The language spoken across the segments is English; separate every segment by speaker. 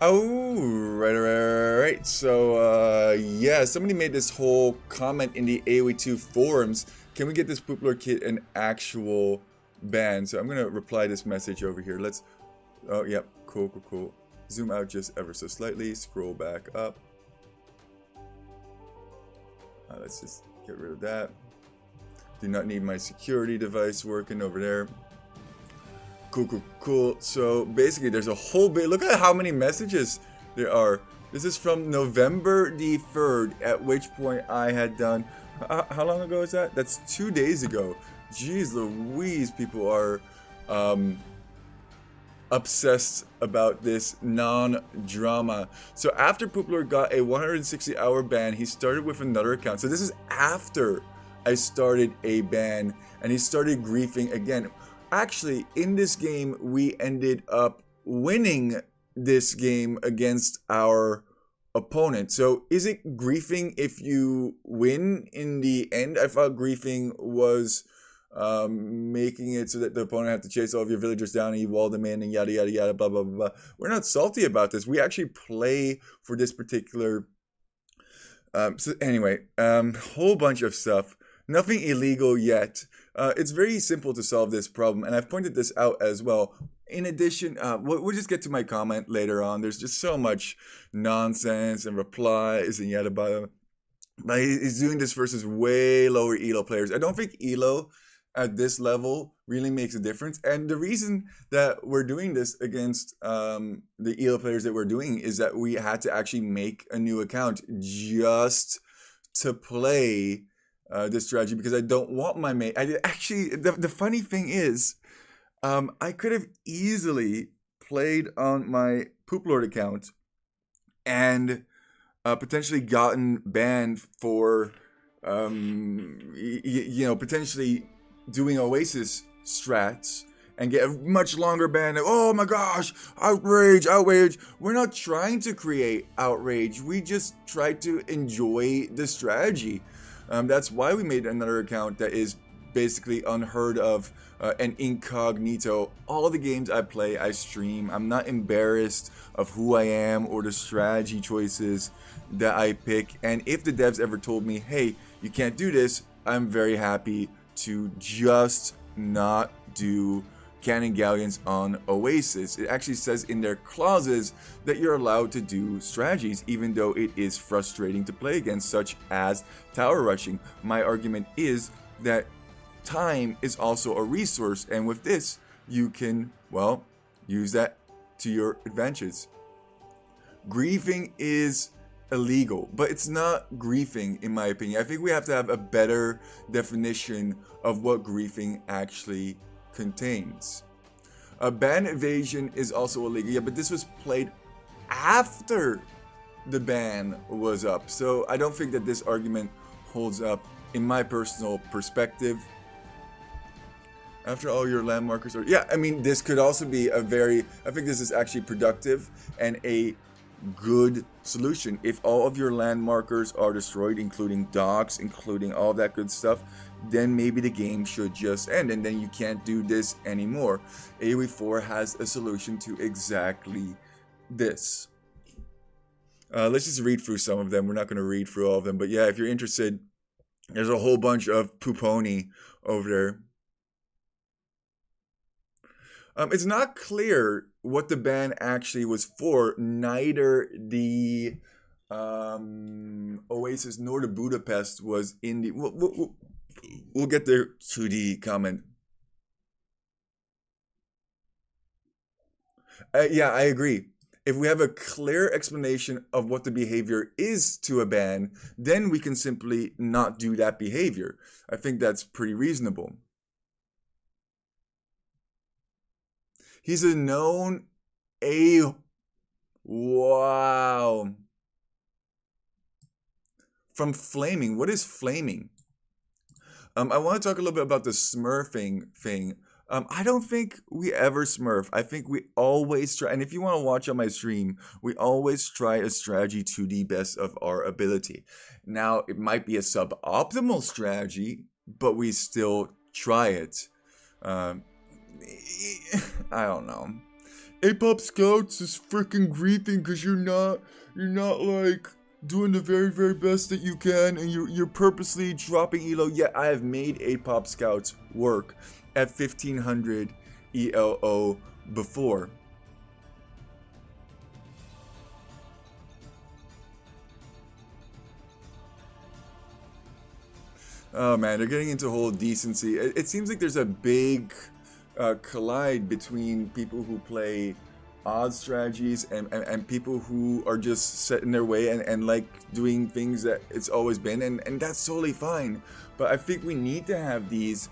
Speaker 1: Oh, right. So, yeah, somebody made this whole comment in the AOE2 forums. Can we get this Poopler kit an actual ban? So I'm gonna reply this message over here. Let's, oh, yep, cool. Zoom out just ever so slightly, scroll back up. Let's just get rid of that. Do not need my security device working over there. Cool. So basically, there's a whole bit. Look at how many messages there are. This is from November the 3rd, at which point I had done. How long ago is that? That's 2 days ago. Jeez Louise, people are obsessed about this non-drama. So after Poopler got a 160-hour ban, he started with another account. So this is after I started a ban, and he started griefing again. Actually, in this game, we ended up winning this game against our opponent. So is it griefing if you win in the end? I thought griefing was making it so that the opponent have to chase all of your villagers down and you wall them in and yada, blah, blah, blah. We're not salty about this. We actually play for this particular... so anyway, whole bunch of stuff. Nothing illegal yet. It's very simple to solve this problem, and I've pointed this out as well. In addition, we'll just get to my comment later on. There's just so much nonsense and replies and yada blah. But he's doing this versus way lower elo players. I don't think elo at this level really makes a difference. And the reason that we're doing this against the elo players that we're doing is that we had to actually make a new account just to play this strategy, because I don't want my mate. The funny thing is, I could have easily played on my Poop Lord account and potentially gotten banned for, potentially doing Oasis strats and get a much longer ban. Oh my gosh, outrage. We're not trying to create outrage. We just try to enjoy the strategy. That's why we made another account that is basically unheard of and incognito. All the games I play, I stream. I'm not embarrassed of who I am or the strategy choices that I pick. And if the devs ever told me, hey, you can't do this, I'm very happy to just not do cannon galleons on Oasis. It actually says in their clauses that you're allowed to do strategies, even though it is frustrating to play against, such as tower rushing. My argument is that time is also a resource, and with this, you can, well, use that to your advantage. Griefing is illegal, but it's not griefing in my opinion. I think we have to have a better definition of what griefing actually contains. Ban evasion is also illegal. Yeah, but this was played after the ban was up, so I don't think that this argument holds up in my personal perspective. After all your landmarkers are... Yeah, I mean, this could also be a very... I think this is actually productive and a good solution. If all of your landmarkers are destroyed, including docks, including all that good stuff, then maybe the game should just end, and then you can't do this anymore. AOE4 has a solution to exactly this. Let's just read through some of them. We're not going to read through all of them, but yeah, if you're interested, there's a whole bunch of pooponi over there. It's not clear what the ban actually was for. Neither the Oasis nor the Budapest was in the... We'll get there to the comment. Yeah, I agree. If we have a clear explanation of what the behavior is to a ban, then we can simply not do that behavior. I think that's pretty reasonable. He's a known Wow. From flaming. What is flaming? I want to talk a little bit about the smurfing thing. I don't think we ever smurf. I think we always try, and if you want to watch on my stream, we always try a strategy to the best of our ability. Now, it might be a suboptimal strategy, but we still try it. I don't know. A-pop scouts is freaking griefing because you're not like doing the very very best that you can, and you're purposely dropping elo. Yeah, I have made A-pop scouts work at 1500 ELO before. Oh man, they're getting into whole decency. It seems like there's a big collide between people who play odd strategies and people who are just set in their way and like doing things that it's always been, and that's totally fine. But I think we need to have these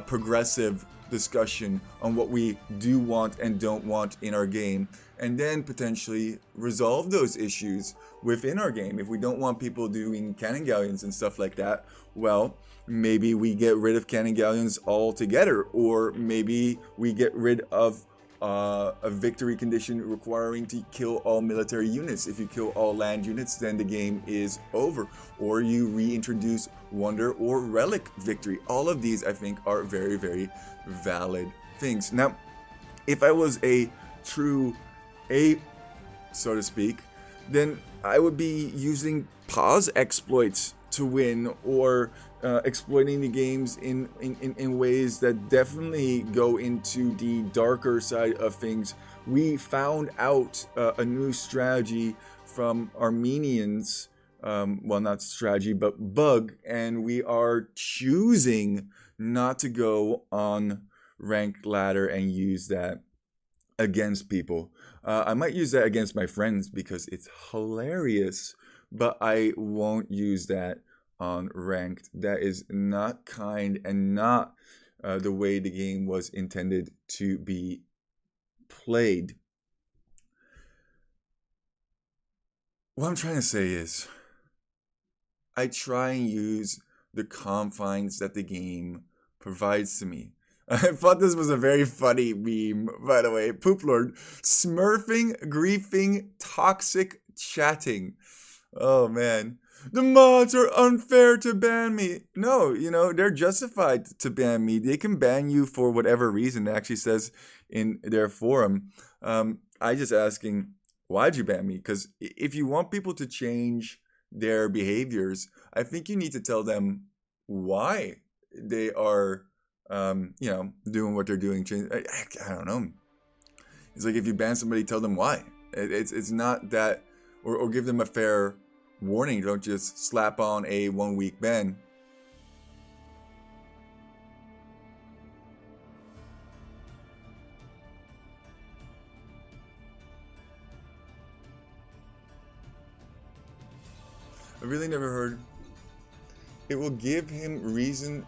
Speaker 1: progressive discussion on what we do want and don't want in our game, and then potentially resolve those issues within our game. If we don't want people doing cannon galleons and stuff like that, well, maybe we get rid of cannon galleons altogether, or maybe we get rid of a victory condition requiring to kill all military units. If you kill all land units, then the game is over. Or you reintroduce wonder or relic victory. All of these, I think, are very, very valid things. Now, if I was a true ape, so to speak, then I would be using pause exploits to win, or exploiting the games in ways that definitely go into the darker side of things. We found out a new strategy from Armenians, well, not strategy, but bug, and we are choosing not to go on ranked ladder and use that against people. I might use that against my friends because it's hilarious, but I won't use that on ranked. That is not kind and not the way the game was intended to be played. What I'm trying to say is, I try and use the confines that the game provides to me. I thought this was a very funny meme, by the way. Poop Lord, smurfing, griefing, toxic chatting. Oh man. The mods are unfair to ban me. No, they're justified to ban me. They can ban you for whatever reason. It actually says in their forum. I just asking, why'd you ban me? Because if you want people to change their behaviors, I think you need to tell them why they are, doing what they're doing. I don't know. It's like if you ban somebody, tell them why. It's not that, or give them a fair warning. Don't just slap on a 1 week ban. I really never heard. It will give him reason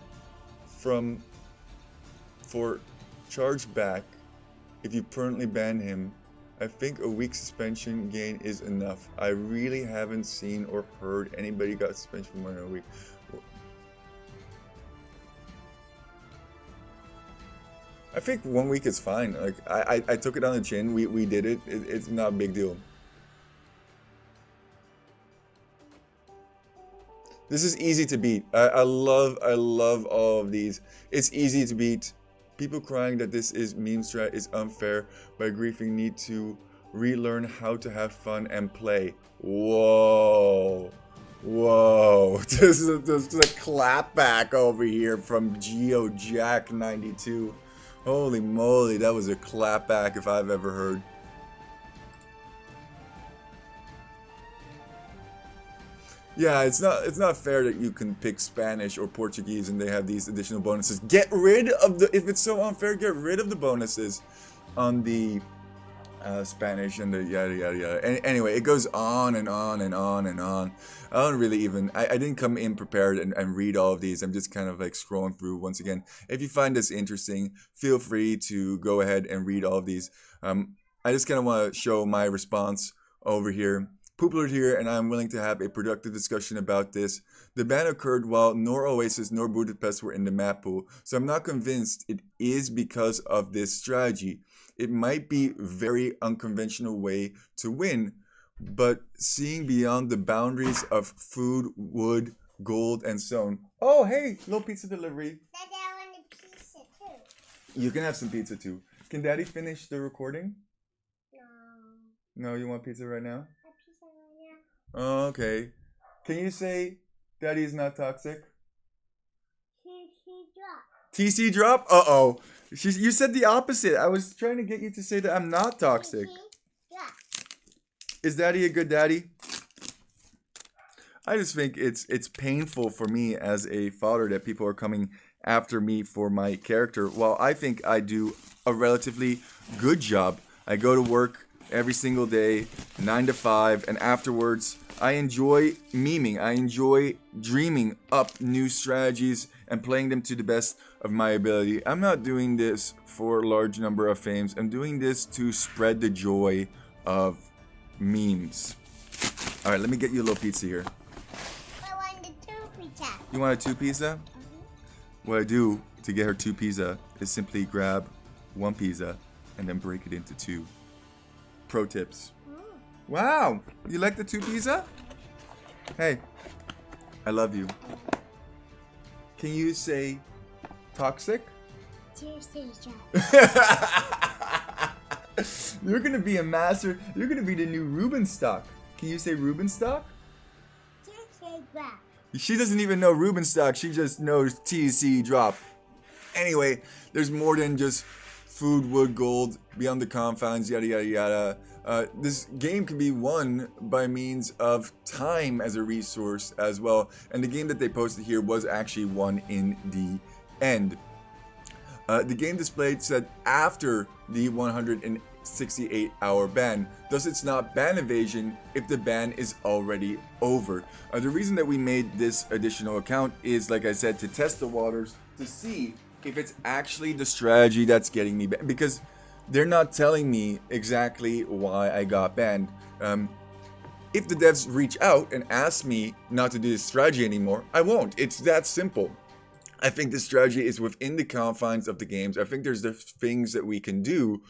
Speaker 1: for charge back if you permanently ban him. I think a week suspension gain is enough. I really haven't seen or heard anybody got suspension for more than a week. I think 1 week is fine. Like I took it on the chin. We did it. It's not a big deal. This is easy to beat. I love all of these. It's easy to beat. People crying that this is meme strat is unfair by griefing need to relearn how to have fun and play. Whoa. Whoa. This is a clapback over here from GeoJack92. Holy moly, that was a clapback if I've ever heard. Yeah, it's not fair that you can pick Spanish or Portuguese and they have these additional bonuses. Get rid of the, if it's so unfair, get rid of the bonuses on the Spanish and the yada yada yada. Anyway, it goes on and on and on and on. I don't really even, I didn't come in prepared and read all of these. I'm just kind of like scrolling through once again. If you find this interesting, feel free to go ahead and read all of these. I just kind of want to show my response over here. Poopler here, and I'm willing to have a productive discussion about this. The ban occurred while nor Oasis nor Budapest were in the map pool, so I'm not convinced it is because of this strategy. It might be a very unconventional way to win, but seeing beyond the boundaries of food, wood, gold, and stone. Oh, hey, little pizza delivery.
Speaker 2: Daddy, I want a pizza too.
Speaker 1: You can have some pizza too. Can Daddy finish the recording? No, you want pizza right now? Oh, okay. Can you say Daddy is not toxic? TC drop? Uh-oh. You said the opposite. I was trying to get you to say that I'm not toxic. Is Daddy a good daddy? I just think it's painful for me as a father that people are coming after me for my character. While I think I do a relatively good job. I go to work every single day, 9 to 5, and afterwards I enjoy memeing. I enjoy dreaming up new strategies and playing them to the best of my ability. I'm not doing this for a large number of fames. I'm doing this to spread the joy of memes. All right, let me get you a little pizza here.
Speaker 2: I want the 2 pizza.
Speaker 1: You want a 2 pizza? What I do to get her 2 pizza is simply grab 1 pizza and then break it into 2. Pro tips. Wow, you like the 2 pizza? Hey, I love you. Can you say toxic? You're gonna be a master. You're gonna be the new Rubenstock. Can you say Rubenstock? She doesn't even know Rubenstock. She just knows TC drop. Anyway, there's more than just food, wood, gold, beyond the confines, yada yada yada. This game can be won by means of time as a resource as well. And the game that they posted here was actually won in the end. The game displayed said after the 168-hour ban. Thus, it's not ban evasion if the ban is already over. The reason that we made this additional account is, like I said, to test the waters to see if it's actually the strategy that's getting me banned. Because they're not telling me exactly why I got banned. If the devs reach out and ask me not to do this strategy anymore, I won't. It's that simple. I think the strategy is within the confines of the games. I think there's the things that we can do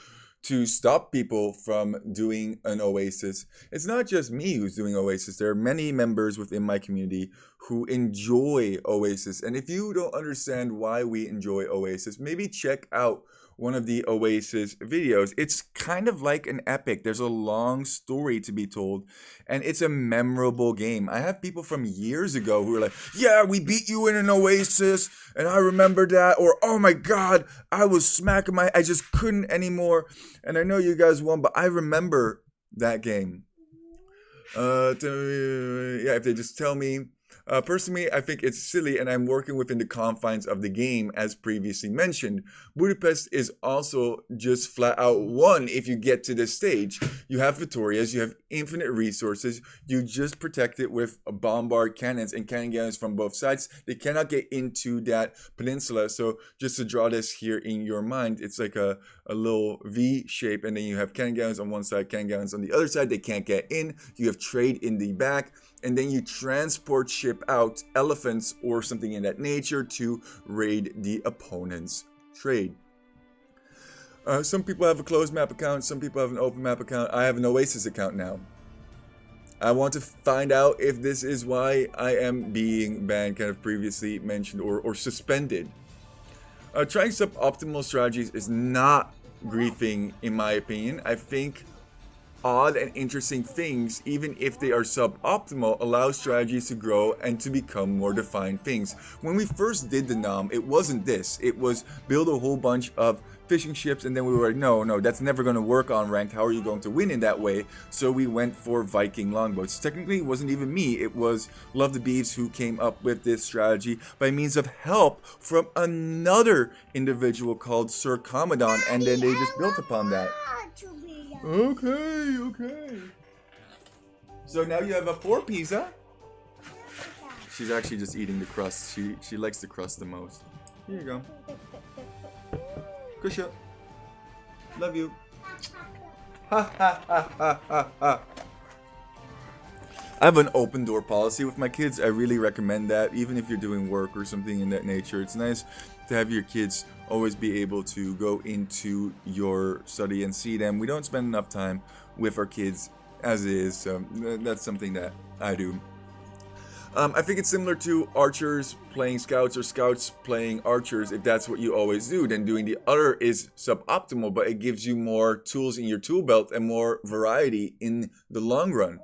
Speaker 1: to stop people from doing an Oasis. It's not just me who's doing Oasis. There are many members within my community who enjoy Oasis. And if you don't understand why we enjoy Oasis, maybe check out one of the Oasis videos. It's kind of like an epic. There's a long story to be told, and it's a memorable game. I have people from years ago who are like, yeah, we beat you in an Oasis, and I remember that, or oh my god, I was smacking I just couldn't anymore, and I know you guys won, but I remember that game. Yeah, if they just tell me. Personally, I think it's silly, and I'm working within the confines of the game, as previously mentioned. Budapest is also just flat out won if you get to this stage. You have Victorias, you have infinite resources, you just protect it with bombard cannons and cannon guns from both sides. They cannot get into that peninsula, so just to draw this here in your mind, it's like a little V shape, and then you have cannon guns on one side, cannon guns on the other side. They can't get in. You have trade in the back. And then you transport ship out elephants or something in that nature to raid the opponent's trade. Some people have a closed map account. Some people have an open map account. I have an Oasis account now. I want to find out if this is why I am being banned, kind of previously mentioned, or suspended. Trying suboptimal strategies is not griefing, in my opinion. I think odd and interesting things, even if they are suboptimal, allow strategies to grow and to become more defined things. When we first did the NOM, it wasn't this. It was build a whole bunch of fishing ships, and then we were like, no, that's never going to work on ranked. How are you going to win in that way? So we went for Viking longboats. Technically, it wasn't even me. It was Love the Beeves who came up with this strategy by means of help from another individual called Sir Commodon, and then they just built upon that. Okay. So now you have a 4 pizza. She's actually just eating the crust. She likes the crust the most. Here you go. Kusha. Love you. Ha ha ha ha ha ha. I have an open door policy with my kids. I really recommend that, even if you're doing work or something in that nature. It's nice to have your kids always be able to go into your study and see them. We don't spend enough time with our kids as is, so that's something that I do. I think it's similar to archers playing scouts or scouts playing archers. If that's what you always do, then doing the other is suboptimal, but it gives you more tools in your tool belt and more variety in the long run.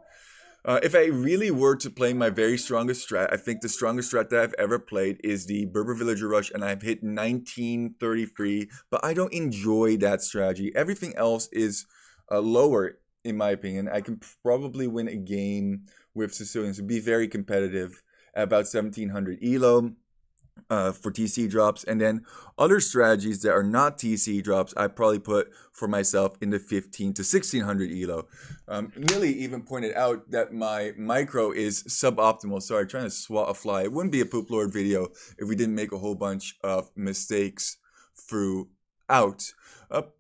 Speaker 1: If I really were to play my very strongest strat, I think the strongest strat that I've ever played is the Berber Villager Rush, and I've hit 1933, but I don't enjoy that strategy. Everything else is lower, in my opinion. I can probably win a game with Sicilians. It would be very competitive at about 1700 elo. For TC drops, and then other strategies that are not TC drops, I probably put for myself in the 15 to 1600 elo. Millie even pointed out that my micro is suboptimal. Sorry, trying to swat a fly. It wouldn't be a Poop Lord video if we didn't make a whole bunch of mistakes throughout.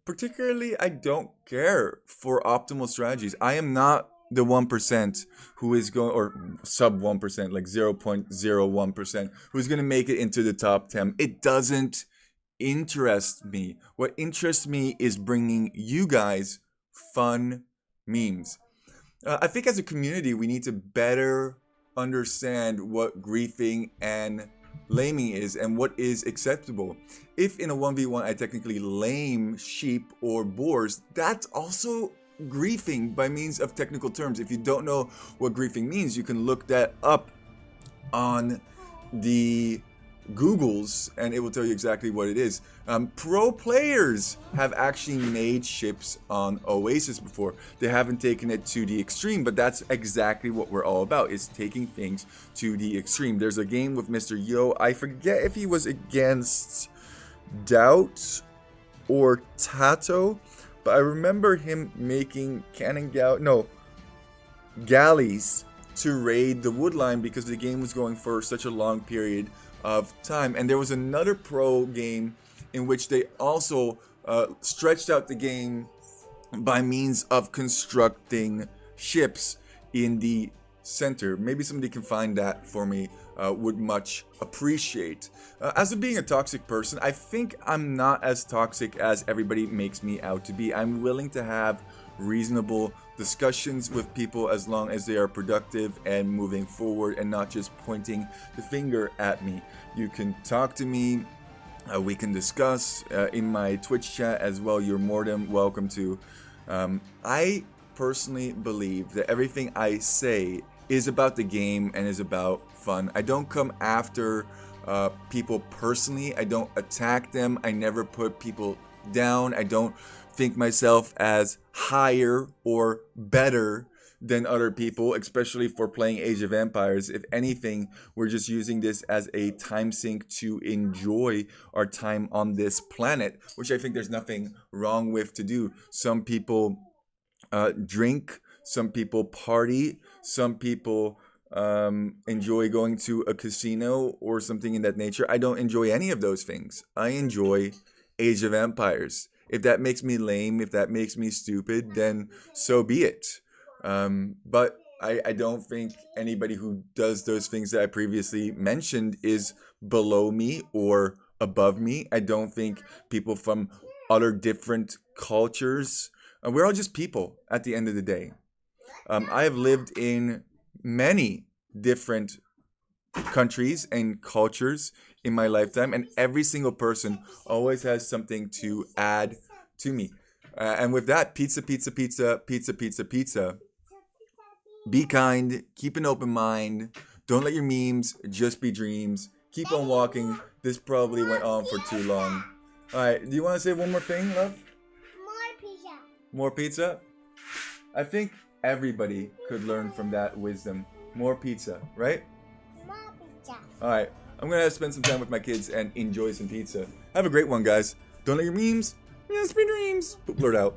Speaker 1: Particularly, I don't care for optimal strategies. I am not the 1% who is going, or sub 1%, like 0.01%, who's going to make it into the top 10. It doesn't interest me. What interests me is bringing you guys fun memes. I think as a community, we need to better understand what griefing and laming is and what is acceptable. If in a 1v1 I technically lame sheep or boars, that's also griefing by means of technical terms. If you don't know what griefing means, you can look that up on the Googles and it will tell you exactly what it is. Pro players have actually made ships on Oasis before. They haven't taken it to the extreme, but that's exactly what we're all about, is taking things to the extreme. There's a game with Mr. Yo. I forget if he was against Doubt or Tato, but I remember him making galleys to raid the woodline because the game was going for such a long period of time. And there was another pro game in which they also stretched out the game by means of constructing ships in the center. Maybe somebody can find that for me. Would much appreciate. As of being a toxic person, I think I'm not as toxic as everybody makes me out to be. I'm willing to have reasonable discussions with people as long as they are productive and moving forward and not just pointing the finger at me. You can talk to me. We can discuss in my Twitch chat as well. You're more than welcome to. I personally believe that everything I say is about the game and is about fun. I don't come after people personally. I don't attack them. I never put people down. I don't think myself as higher or better than other people, especially for playing Age of Empires. If anything, we're just using this as a time sink to enjoy our time on this planet, which I think there's nothing wrong with to do. Some people drink, some people party, some people enjoy going to a casino or something in that nature. I don't enjoy any of those things. I enjoy Age of Empires. If that makes me lame, if that makes me stupid, then so be it. But I don't think anybody who does those things that I previously mentioned is below me or above me. I don't think people from other different cultures, we're all just people at the end of the day. I have lived in many different countries and cultures in my lifetime, and every single person always has something to add to me. And with that, pizza, pizza, pizza, pizza, pizza, pizza. Be kind, keep an open mind, don't let your memes just be dreams. Keep on walking. This probably went on for too long. Alright, do you want to say one more thing, love?
Speaker 2: More pizza.
Speaker 1: More pizza? I think everybody could learn from that wisdom. More pizza, right?
Speaker 2: More pizza.
Speaker 1: Alright, I'm gonna spend some time with my kids and enjoy some pizza. Have a great one, guys. Don't let your memes just be dreams. Poop Lord out.